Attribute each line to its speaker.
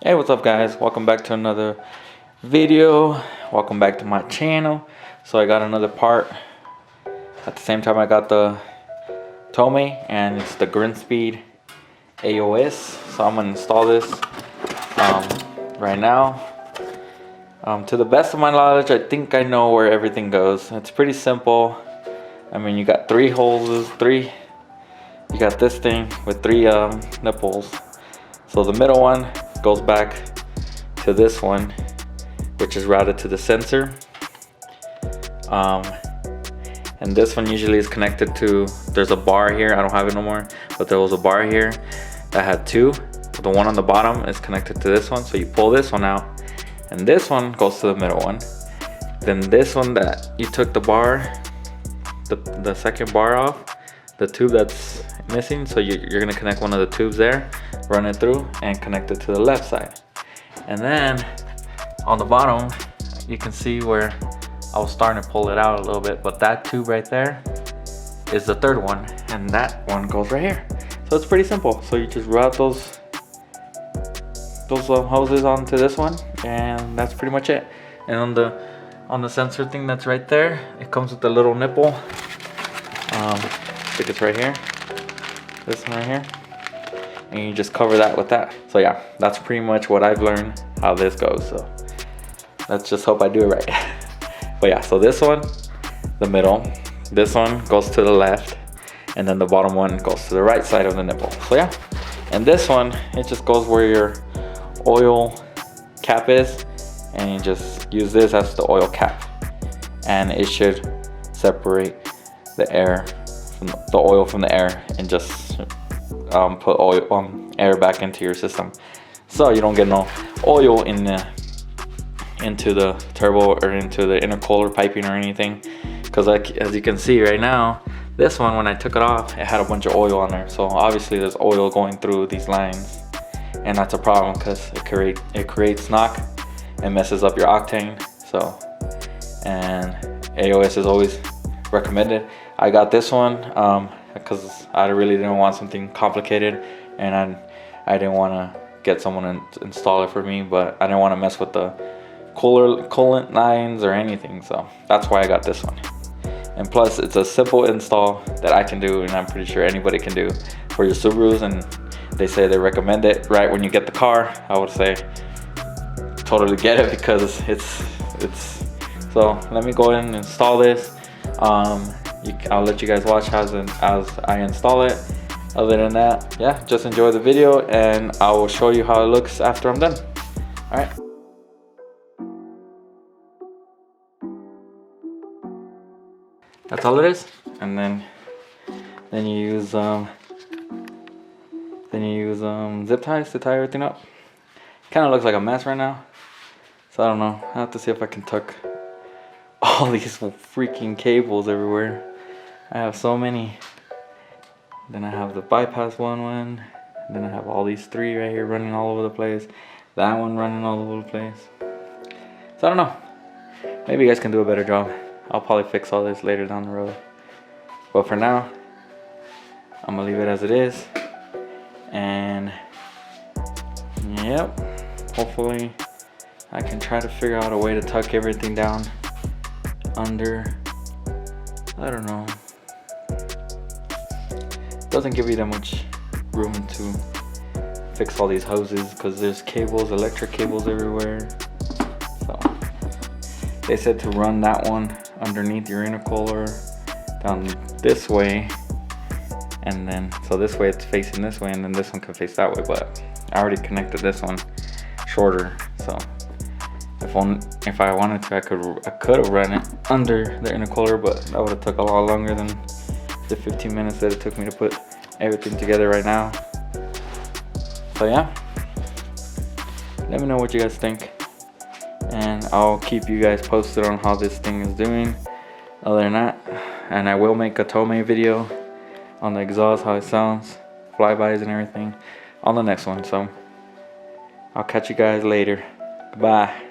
Speaker 1: Hey, what's up guys? Welcome back to another video. Welcome back to my channel. So I got another part. At the same time I got the Tomei, and it's the Grimmspeed Aos. So I'm gonna install this right now. To the best of my knowledge, I think I know where everything goes. It's pretty simple. I mean, you got three holes, you got this thing with three nipples. So the middle one goes back to this one, which is routed to the sensor. And this one usually is connected to, there's a bar here, I don't have it no more, but there was a bar here that had two. The one on the bottom is connected to this one, so you pull this one out, and this one goes to the middle one. Then this one that you took the bar, the second bar off, the tube that's missing, so you're gonna connect one of the tubes there, run it through, and connect it to the left side. And then on the bottom, you can see where I was starting to pull it out a little bit, but that tube right there is the third one, and that one goes right here. So it's pretty simple. So you just route those hoses onto this one, and that's pretty much it. And on the sensor thing that's right there, it comes with a little nipple. I think it's right here, this one right here, and you just cover that with that. So yeah, that's pretty much what I've learned how this goes. So let's just hope I do it right. But yeah, so this one, the middle, this one goes to the left, and then the bottom one goes to the right side of the nipple. So yeah, and this one, it just goes where your oil cap is, and you just use this as the oil cap, and it should separate the air from the oil from the air, and just put oil air back into your system, so you don't get no oil into the turbo or into the intercooler piping or anything. Because like as you can see right now, this one, when I took it off, it had a bunch of oil on there, so obviously there's oil going through these lines, and that's a problem because it creates knock and messes up your octane. So, and AOS is always recommended. I got this one because I really didn't want something complicated, and I didn't want to get someone to install it for me, but I didn't want to mess with the coolant lines or anything, so that's why I got this one. And plus, it's a simple install that I can do, and I'm pretty sure anybody can do for your Subarus, and they say they recommend it right when you get the car. I would say totally get it, because it's so let me go ahead and install this. I'll let you guys watch as I install it. Other than that, yeah, just enjoy the video, and I will show you how it looks after I'm done. All right. That's all it is. And then you use zip ties to tie everything up. Kind of looks like a mess right now, so I don't know. I have to see if I can tuck all these freaking cables everywhere. I have so many. Then I have the bypass one, and then I have all these three right here running all over the place. That one running all over the place. So I don't know. Maybe you guys can do a better job. I'll probably fix all this later down the road. But for now, I'm gonna leave it as it is. And yep, hopefully I can try to figure out a way to tuck everything down under. I don't know. Doesn't give you that much room to fix all these hoses, because there's cables, electric cables everywhere. So they said to run that one underneath your intercooler down this way, and then so this way it's facing this way, and then this one can face that way. But I already connected this one shorter, so if I wanted to, I could have run it under the intercooler, but that would have took a lot longer than the 15 minutes that it took me to put everything together right now. So yeah, let me know what you guys think, and I'll keep you guys posted on how this thing is doing. Other than that, and I will make a Tomei video on the exhaust, how it sounds, flybys and everything on the next one. So I'll catch you guys later. Goodbye.